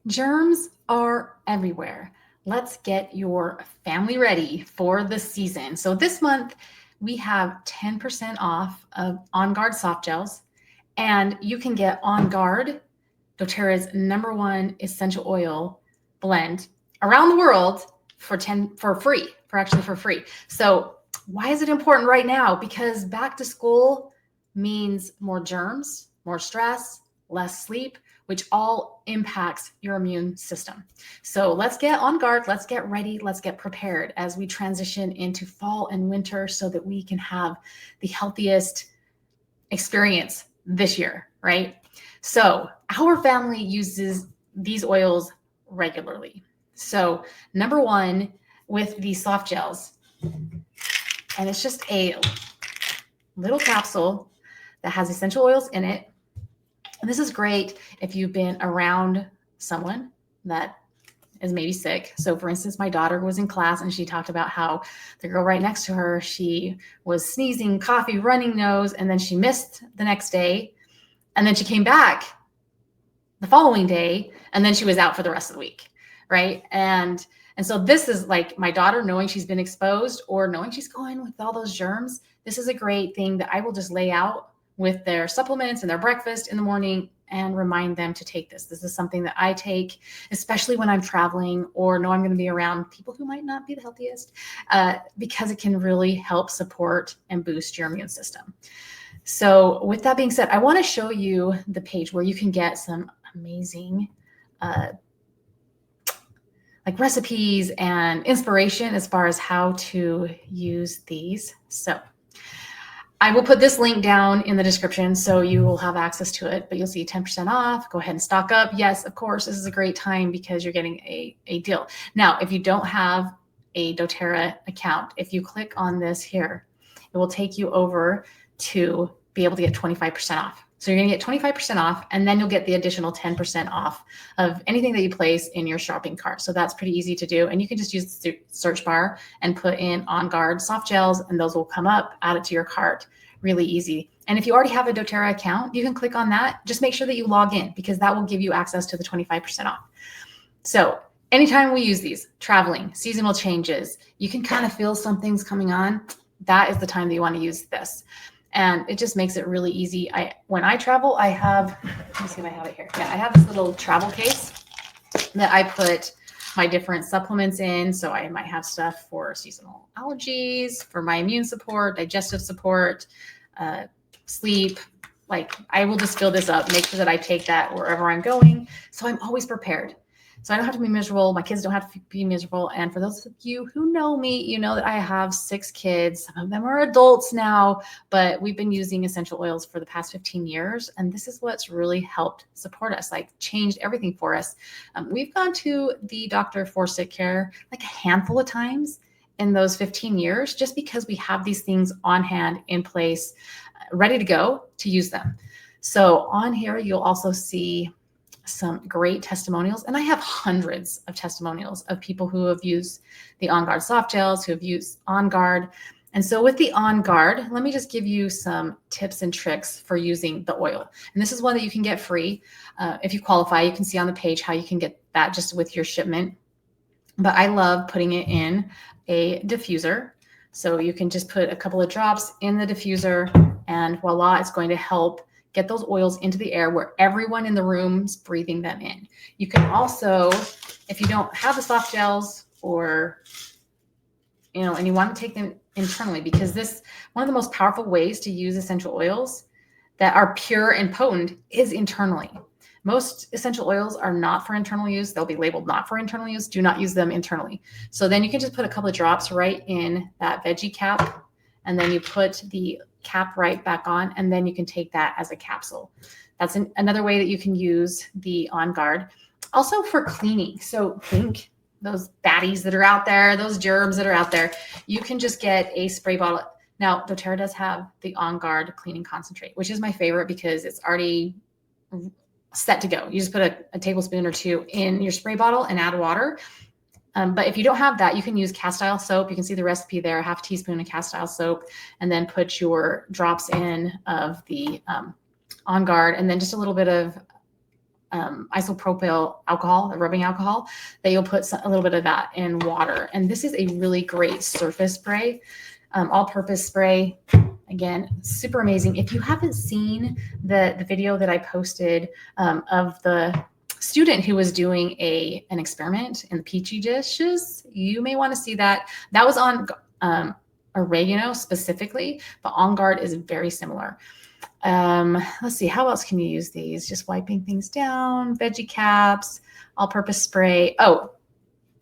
Germs are everywhere. Let's get your family ready for the season. So this month we have 10% off of On Guard Softgels, and you can get On Guard, doTERRA's #1 essential oil blend around the world for free, for free. So why is it important right now? Because back to school means more germs, more stress, less sleep, which all impacts your immune system. So let's get on guard, let's get ready, let's get prepared as we transition into fall and winter so that we can have the healthiest experience this year, right? So our family uses these oils regularly. So #1 with the soft gels, and it's just a little capsule that has essential oils in it. And this is great if you've been around someone that is maybe sick. So for instance, my daughter was in class and she talked about how the girl right next to her, she was sneezing, coughing, running nose, and then she missed the next day. And then she came back the following day, and then she was out for the rest of the week, right? And so this is like my daughter knowing she's been exposed or knowing she's going with all those germs. This is a great thing that I will just lay out with their supplements and their breakfast in the morning and remind them to take this. This is something that I take, especially when I'm traveling or know I'm going to be around people who might not be the healthiest, because it can really help support and boost your immune system. So with that being said, I want to show you the page where you can get some amazing like recipes and inspiration as far as how to use these. So I will put this link down in the description so you will have access to it, but you'll see 10% off. Go ahead and stock up. Yes, of course, this is a great time because you're getting a deal. Now, if you don't have a doTERRA account, if you click on this here, it will take you over to be able to get 25% off. So you're going to get 25% off, and then you'll get the additional 10% off of anything that you place in your shopping cart. So that's pretty easy to do. And you can just use the search bar and put in On Guard Softgels, and those will come up, add it to your cart. Really easy. And if you already have a doTERRA account, you can click on that. Just make sure that you log in because that will give you access to the 25% off. So anytime we use these, traveling, seasonal changes, you can kind of feel something's coming on. That is the time that you want to use this. And it just makes it really easy. When I travel, I have, let me see if I have it here. Yeah, I have this little travel case that I put my different supplements in. So I might have stuff for seasonal allergies, for my immune support, digestive support, sleep. Like I will just fill this up, make sure that I take that wherever I'm going. So I'm always prepared. So I don't have to be miserable. My kids don't have to be miserable. And for those of you who know me, you know that I have 6 kids. Some of them are adults now, but we've been using essential oils for the past 15 years. And this is what's really helped support us, like changed everything for us. We've gone to the doctor for sick care like a handful of times in those 15 years, just because we have these things on hand in place, ready to go to use them. So on here, you'll also see some great testimonials. And I have hundreds of testimonials of people who have used the On Guard Softgels, who have used On Guard. And so with the On Guard, let me just give you some tips and tricks for using the oil. And this is one that you can get free. If you qualify, you can see on the page how you can get that just with your shipment. But I love putting it in a diffuser. So you can just put a couple of drops in the diffuser and voila, it's going to help get those oils into the air where everyone in the room's breathing them in. You can also, if you don't have the soft gels or, and you want to take them internally, because this, one of the most powerful ways to use essential oils that are pure and potent is internally. Most essential oils are not for internal use. They'll be labeled not for internal use. Do not use them internally. So then you can just put a couple of drops right in that veggie cap, and then you put the cap right back on, and then you can take that as a capsule. That's another way that you can use the On Guard. Also for cleaning. So think those baddies that are out there, those germs that are out there, you can just get a spray bottle. Now, doTERRA does have the On Guard cleaning concentrate, which is my favorite because it's already set to go. You just put a tablespoon or 2 in your spray bottle and add water. But if you don't have that, you can use cast iron soap. You can see the recipe there, 1/2 teaspoon of cast iron soap, and then put your drops in of the On Guard, and then just a little bit of isopropyl alcohol, rubbing alcohol, that you'll put a little bit of that in water. And this is a really great surface spray, all-purpose spray. Again, super amazing. If you haven't seen the video that I posted of the student who was doing an experiment in the Petri dishes, you may want to see that. That was on oregano specifically, but On Guard is very similar. Let's see, how else can you use these? Just wiping things down, veggie caps, all-purpose spray. Oh,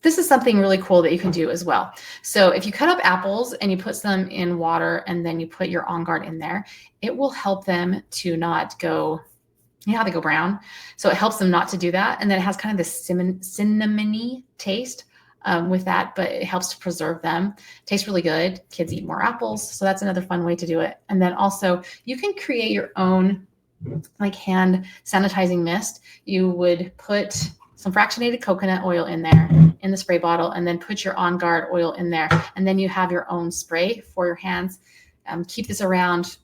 this is something really cool that you can do as well. So if you cut up apples and you put them in water and then you put your On Guard in there, it will help them to not go, you know how they go brown? So it helps them not to do that. And then it has kind of this cinnamony taste with that, but it helps to preserve them. Tastes really good. Kids eat more apples. So that's another fun way to do it. And then also you can create your own like hand sanitizing mist. You would put some fractionated coconut oil in there in the spray bottle, and then put your On Guard oil in there. And then you have your own spray for your hands. Keep this around.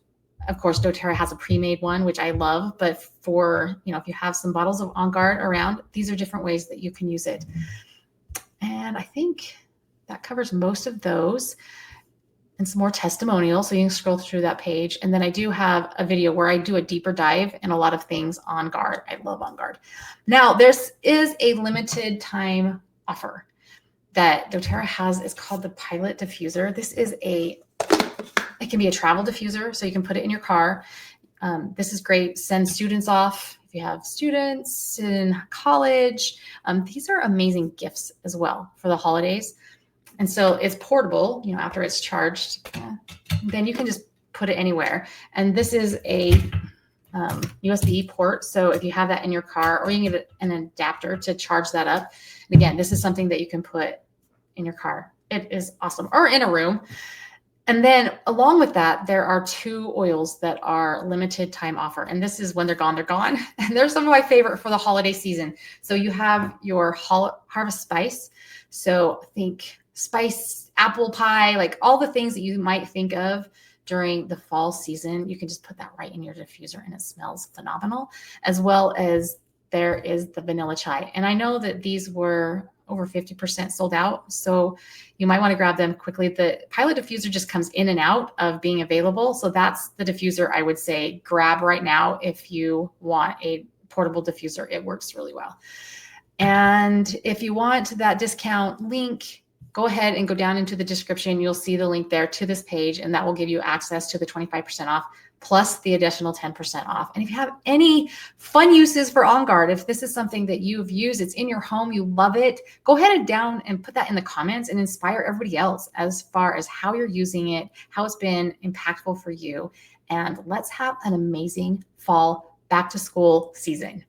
Of course, doTERRA has a pre-made one, which I love, but for, you know, if you have some bottles of On Guard around, these are different ways that you can use it. And I think that covers most of those, and some more testimonials. So you can scroll through that page. And then I do have a video where I do a deeper dive in a lot of things On Guard. I love On Guard. Now, this is a limited time offer that doTERRA has. It's called the Pilot Diffuser. This is it can be a travel diffuser, so you can put it in your car. This is great. Send students off. If you have students in college, these are amazing gifts as well for the holidays. And so it's portable, you know, after it's charged, then you can just put it anywhere. And this is a USB port. So if you have that in your car, or you can get an adapter to charge that up. And again, this is something that you can put in your car. It is awesome. Or in a room. And then along with that, there are 2 oils that are limited time offer. And this is when they're gone, they're gone. And they're some of my favorite for the holiday season. So you have your Harvest Spice. So think spice, apple pie, like all the things that you might think of during the fall season. You can just put that right in your diffuser and it smells phenomenal. As well as there is the vanilla chai. And I know that these were over 50% sold out. So you might want to grab them quickly. The Pilot Diffuser just comes in and out of being available. So that's the diffuser I would say grab right now if you want a portable diffuser. It works really well. And if you want that discount link, go ahead and go down into the description. You'll see the link there to this page, and that will give you access to the 25% off plus the additional 10% off. And if you have any fun uses for On Guard, if this is something that you've used, it's in your home, you love it, go ahead and down and put that in the comments and inspire everybody else as far as how you're using it, how it's been impactful for you. And let's have an amazing fall back to school season.